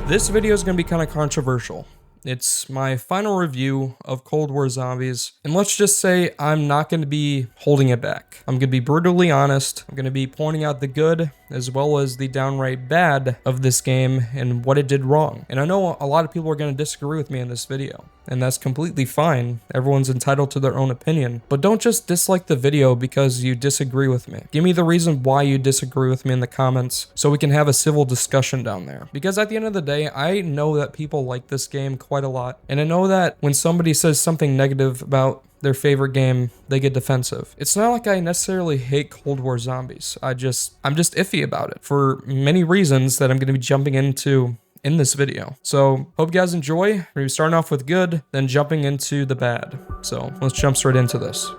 This video is going to be kind of controversial. It's my final review of Cold War Zombies, and let's just say I'm not going to be holding it back. I'm going to be brutally honest. I'm going to be pointing out the good as well as the downright bad of this game and what it did wrong. And I know a lot of people are going to disagree with me in this video, and that's completely fine. Everyone's entitled to their own opinion, but don't just dislike the video because you disagree with me. Give me the reason why you disagree with me in the comments so we can have a civil discussion down there. Because at the end of the day, I know that people like this game quite a lot, and I know that when somebody says something negative about their favorite game, they get defensive. It's not like I necessarily hate Cold War Zombies. I'm just iffy about it for many reasons that I'm going to be jumping into in this video. So hope you guys enjoy. We're going to be starting off with good, then jumping into the bad. So let's jump straight into this.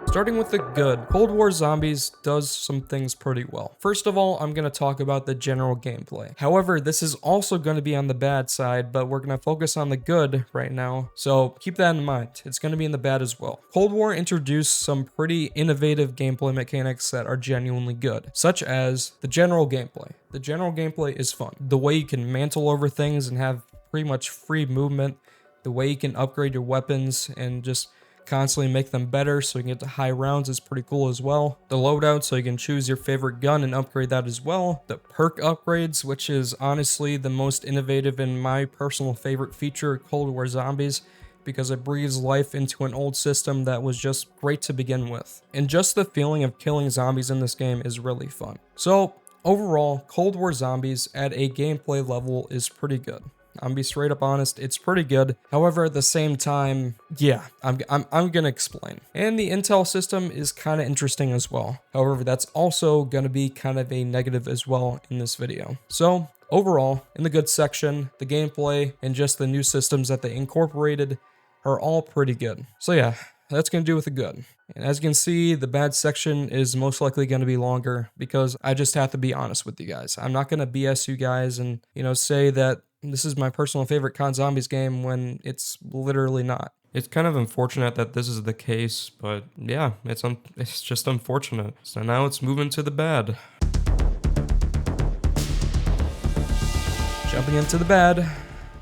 Starting with the good, Cold War Zombies does some things pretty well. First of all, I'm going to talk about the general gameplay. However, this is also going to be on the bad side, but we're going to focus on the good right now, so keep that in mind. It's going to be in the bad as well. Cold War introduced some pretty innovative gameplay mechanics that are genuinely good, such as the general gameplay. The general gameplay is fun. The way you can mantle over things and have pretty much free movement, the way you can upgrade your weapons and just constantly make them better so you can get to high rounds is pretty cool as well. The loadout, so you can choose your favorite gun and upgrade that as well. The perk upgrades, which is honestly the most innovative and my personal favorite feature of Cold War Zombies, because it breathes life into an old system that was just great to begin with. And just the feeling of killing zombies in this game is really fun. So overall, Cold War Zombies at a gameplay level is pretty good. I'm gonna be straight up honest, it's pretty good. However, at the same time, yeah, I'm gonna explain. And the intel system is kind of interesting as well. However, that's also gonna be kind of a negative as well in this video. So overall, in the good section, the gameplay and just the new systems that they incorporated are all pretty good. So yeah, that's gonna do with the good. And as you can see, the bad section is most likely going to be longer because I just have to be honest with you guys. I'm not going to BS you guys and, say that this is my personal favorite COD Zombies game when it's literally not. It's kind of unfortunate that this is the case, but yeah, it's just unfortunate. So now it's moving to the bad. Jumping into the bad,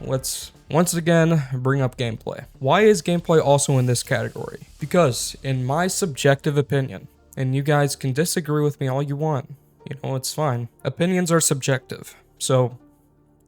let's once again bring up gameplay. Why is gameplay also in this category? Because in my subjective opinion, and you guys can disagree with me all you want, it's fine. Opinions are subjective, so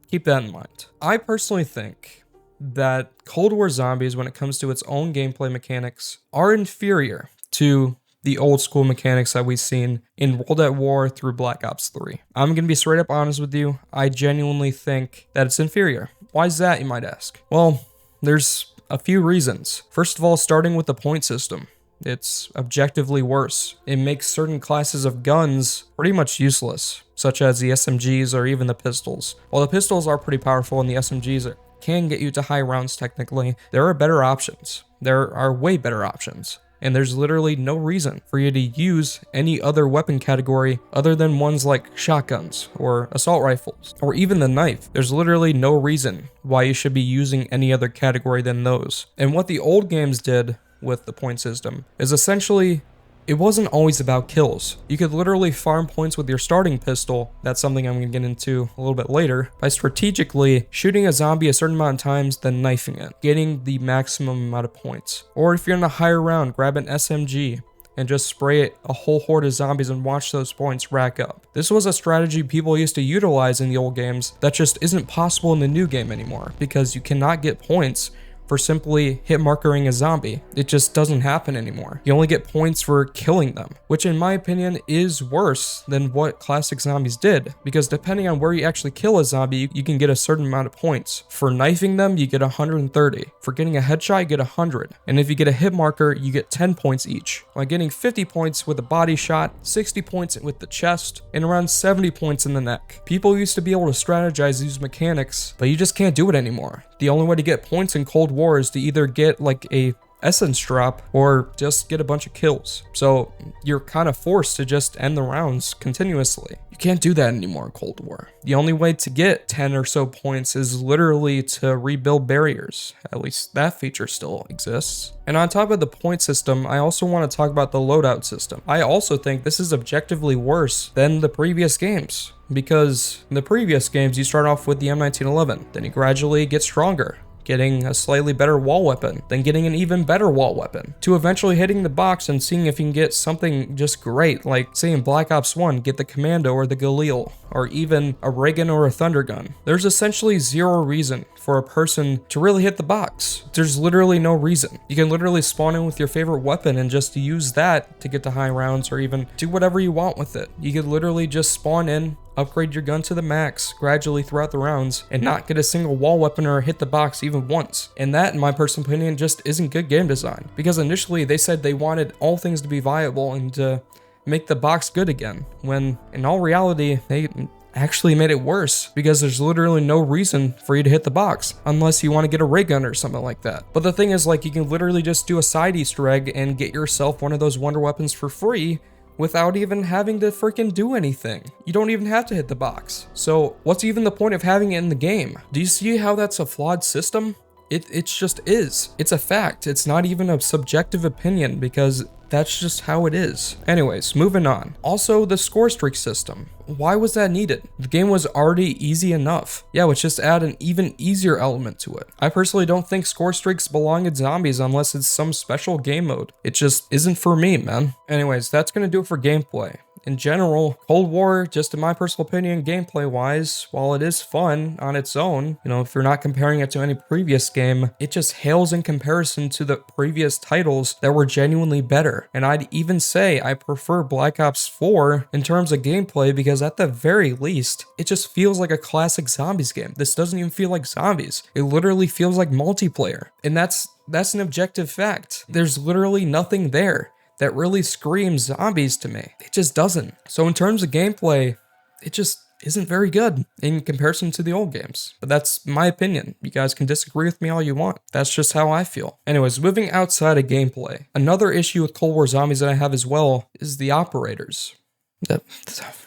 keep that in mind. I personally think that Cold War Zombies, when it comes to its own gameplay mechanics, are inferior to the old school mechanics that we've seen in World at War through Black Ops 3. I'm going to be straight up honest with you. I genuinely think that it's inferior. Why is that, you might ask? Well, there's a few reasons. First of all, starting with the point system. It's objectively worse. It makes certain classes of guns pretty much useless, such as the SMGs or even the pistols. While the pistols are pretty powerful and the SMGs can get you to high rounds technically, there are better options. There are way better options. And there's literally no reason for you to use any other weapon category other than ones like shotguns or assault rifles or even the knife. There's literally no reason why you should be using any other category than those. And what the old games did with the point system is essentially it wasn't always about kills. You could literally farm points with your starting pistol. That's something I'm going to get into a little bit later. By strategically shooting a zombie a certain amount of times, then knifing it, getting the maximum amount of points. Or if you're in a higher round, grab an SMG and just spray a whole horde of zombies and watch those points rack up. This was a strategy people used to utilize in the old games that just isn't possible in the new game anymore because you cannot get points for simply hit markering a zombie. It just doesn't happen anymore. You only get points for killing them, which in my opinion is worse than what classic zombies did, because depending on where you actually kill a zombie, you can get a certain amount of points. For knifing them, you get 130. For getting a headshot, you get 100. And if you get a hit marker, you get 10 points each. While getting 50 points with a body shot, 60 points with the chest, and around 70 points in the neck. People used to be able to strategize these mechanics, but you just can't do it anymore. The only way to get points in Cold War is to either get like a essence drop or just get a bunch of kills. So you're kind of forced to just end the rounds continuously. You can't do that anymore in Cold War. The only way to get 10 or so points is literally to rebuild barriers. At least that feature still exists. And on top of the point system, I also want to talk about the loadout system. I also think this is objectively worse than the previous games, because in the previous games you start off with the M1911, then you gradually get stronger, getting a slightly better wall weapon, then getting an even better wall weapon, to eventually hitting the box and seeing if you can get something just great, like say in Black Ops 1, get the Commando or the Galil, or even a ray gun or a thunder gun. There's essentially zero reason for a person to really hit the box. There's literally no reason. You can literally spawn in with your favorite weapon and just use that to get to high rounds, or even do whatever you want with it. You could literally just spawn in, upgrade your gun to the max gradually throughout the rounds, and not get a single wall weapon or hit the box even once. And that, in my personal opinion, just isn't good game design. Because initially they said they wanted all things to be viable and to make the box good again, when in all reality they actually made it worse, because there's literally no reason for you to hit the box unless you want to get a ray gun or something like that. But the thing is, like, you can literally just do a side Easter egg and get yourself one of those wonder weapons for free without even having to freaking do anything. You don't even have to hit the box. So what's even the point of having it in the game? Do you see how that's a flawed system? It just is. It's a fact. It's not even a subjective opinion, because that's just how it is. Anyways, moving on. Also, the Scorestreaks system. Why was that needed? The game was already easy enough. Yeah, let's just add an even easier element to it. I personally don't think Scorestreaks belong in zombies unless it's some special game mode. It just isn't for me, man. Anyways, that's gonna do it for gameplay. In general, Cold War, just in my personal opinion, gameplay-wise, while it is fun on its own, if you're not comparing it to any previous game, it just hails in comparison to the previous titles that were genuinely better. And I'd even say I prefer Black Ops 4 in terms of gameplay, because at the very least, it just feels like a classic zombies game. This doesn't even feel like zombies. It literally feels like multiplayer. And that's an objective fact. There's literally nothing there that really screams zombies to me. It just doesn't. So in terms of gameplay, it just isn't very good in comparison to the old games. But that's my opinion. You guys can disagree with me all you want. That's just how I feel. Anyways, moving outside of gameplay, another issue with Cold War Zombies that I have as well is the operators.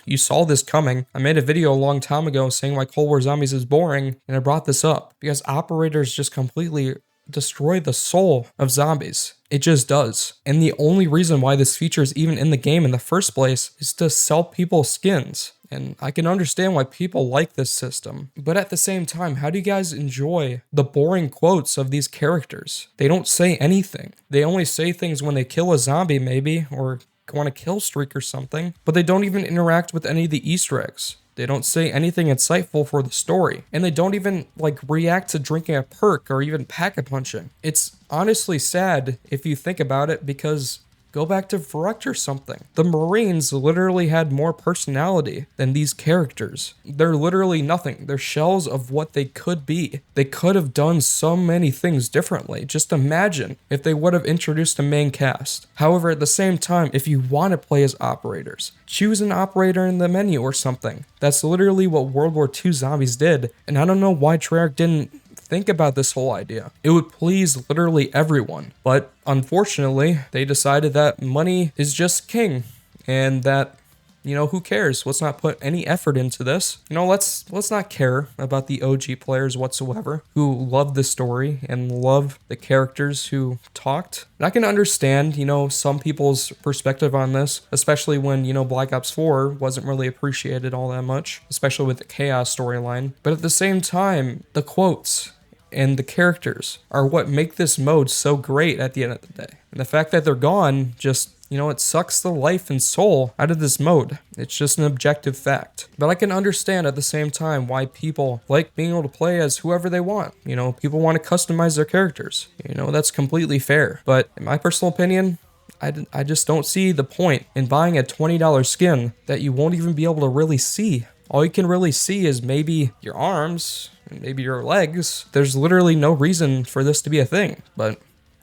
You saw this coming. I made a video a long time ago saying why Cold War Zombies is boring, and I brought this up because operators just completely destroy the soul of zombies. It just does. And the only reason why this feature is even in the game in the first place is to sell people skins. And I can understand why people like this system. But at the same time, how do you guys enjoy the boring quotes of these characters? They don't say anything. They only say things when they kill a zombie maybe, or go on a kill streak or something. But they don't even interact with any of the Easter eggs. They don't say anything insightful for the story. And they don't even react to drinking a perk or even pack-a-punching. It's honestly sad if you think about it, because go back to Verrect or something. The Marines literally had more personality than these characters. They're literally nothing. They're shells of what they could be. They could have done so many things differently. Just imagine if they would have introduced a main cast. However, at the same time, if you want to play as operators, choose an operator in the menu or something. That's literally what World War II Zombies did, and I don't know why Treyarch didn't think about this whole idea. It would please literally everyone, but unfortunately, they decided that money is just king, and that, who cares? Let's not put any effort into this. Let's not care about the OG players whatsoever, who love the story and love the characters who talked. And I can understand, some people's perspective on this, especially when, Black Ops 4 wasn't really appreciated all that much, especially with the Chaos storyline. But at the same time, the quotes and the characters are what make this mode so great at the end of the day. And the fact that they're gone just, it sucks the life and soul out of this mode. It's just an objective fact. But I can understand at the same time why people like being able to play as whoever they want. People want to customize their characters. That's completely fair. But in my personal opinion, I just don't see the point in buying a $20 skin that you won't even be able to really see. All you can really see is maybe your arms, and maybe your legs. There's literally no reason for this to be a thing, but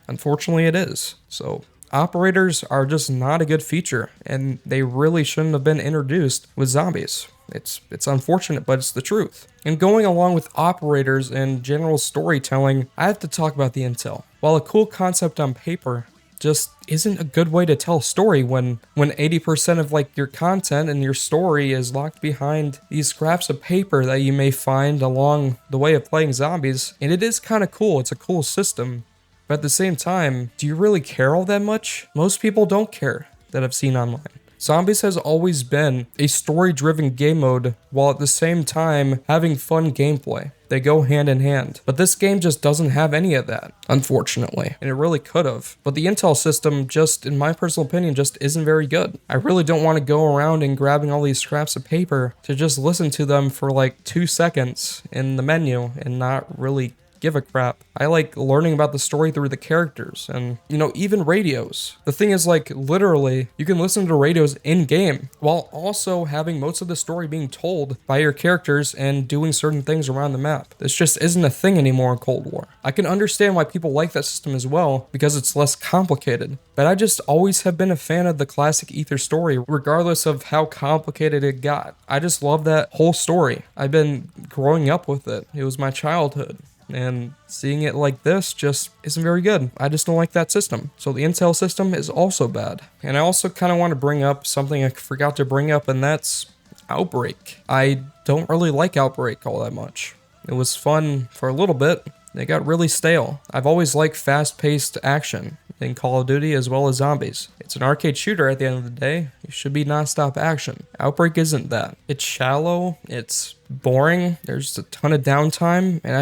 unfortunately it is. So Operators are just not a good feature, and they really shouldn't have been introduced with zombies. It's unfortunate, but it's the truth. And going along with operators and general storytelling, I have to talk about the intel. While a cool concept on paper, just isn't a good way to tell a story when 80% of like your content and your story is locked behind these scraps of paper that you may find along the way of playing zombies. And it is kind of cool. It's a cool system. But at the same time, do you really care all that much? Most people don't care that I've seen online. Zombies has always been a story-driven game mode while at the same time having fun gameplay. They go hand in hand. But this game just doesn't have any of that, unfortunately. And it really could have. But the intel system just, in my personal opinion, just isn't very good. I really don't want to go around and grabbing all these scraps of paper to just listen to them for like 2 seconds in the menu and not really give a crap. I like learning about the story through the characters and, even radios. The thing is, like, literally, you can listen to radios in-game while also having most of the story being told by your characters and doing certain things around the map. This just isn't a thing anymore in Cold War. I can understand why people like that system as well, because it's less complicated. But I just always have been a fan of the classic Ether story, regardless of how complicated it got. I just love that whole story. I've been growing up with it. It was my childhood. And seeing it like this just isn't very good. I just don't like that system. So the intel system is also bad. And I also kind of want to bring up something I forgot to bring up, and that's Outbreak. I don't really like Outbreak all that much. It was fun for a little bit. It got really stale. I've always liked fast-paced action in Call of Duty as well as zombies. It's an arcade shooter at the end of the day. It should be non-stop action. Outbreak isn't that. It's shallow, it's boring, there's a ton of downtime, and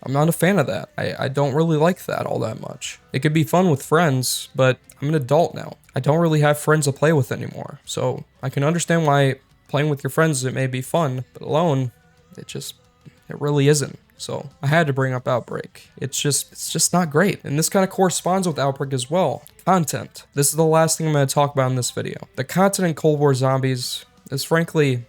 I'm not a fan of that. I don't really like that all that much. It could be fun with friends, but I'm an adult now. I don't really have friends to play with anymore. So I can understand why playing with your friends, it may be fun, but alone, it really isn't. So I had to bring up Outbreak. It's just not great. And this kind of corresponds with Outbreak as well. Content. This is the last thing I'm going to talk about in this video. The content in Cold War Zombies is frankly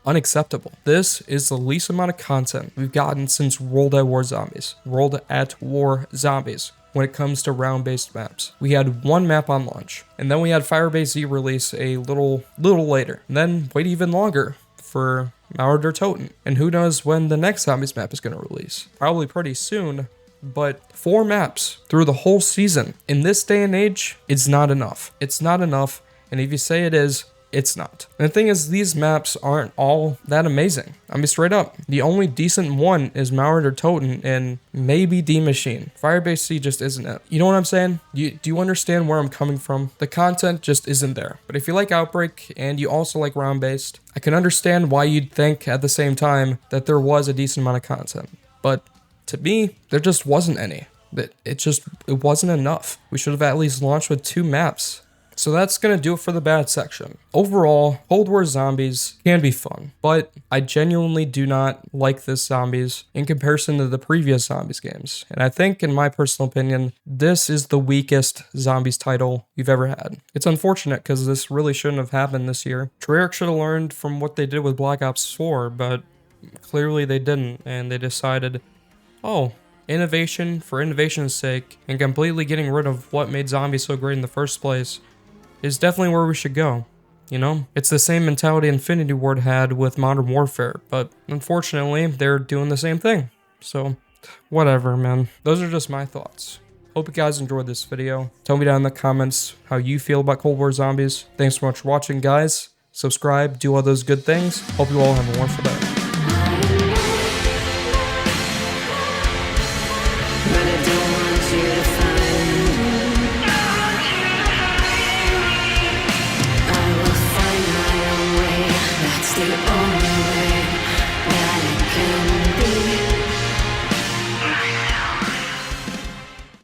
unacceptable. This is the least amount of content we've gotten since World at War Zombies. World at War Zombies. When it comes to round-based maps. We had one map on launch, and then we had Firebase Z release a little later, and then wait even longer for Mauer Toten. And who knows when the next Zombies map is going to release. Probably pretty soon, but 4 maps through the whole season. In this day and age, it's not enough. It's not enough, and if you say it is, it's not. And the thing is, these maps aren't all that amazing. I mean, straight up, the only decent one is Mauer Toten and maybe D Machine. Firebase C just isn't it. You know what I'm saying? Do you understand where I'm coming from? The content just isn't there. But if you like Outbreak and you also like round-based, I can understand why you'd think at the same time that there was a decent amount of content. But to me, there just wasn't any. It wasn't enough. We should have at least launched with 2 maps. So that's going to do it for the bad section. Overall, Cold War Zombies can be fun, but I genuinely do not like this Zombies in comparison to the previous Zombies games. And I think, in my personal opinion, this is the weakest Zombies title you've ever had. It's unfortunate because this really shouldn't have happened this year. Treyarch should have learned from what they did with Black Ops 4, but clearly they didn't, and they decided, oh, innovation for innovation's sake, and completely getting rid of what made zombies so great in the first place is definitely where we should go, It's the same mentality Infinity Ward had with Modern Warfare, but unfortunately, they're doing the same thing. So, whatever, man. Those are just my thoughts. Hope you guys enjoyed this video. Tell me down in the comments how you feel about Cold War Zombies. Thanks so much for watching, guys. Subscribe, do all those good things. Hope you all have a wonderful day.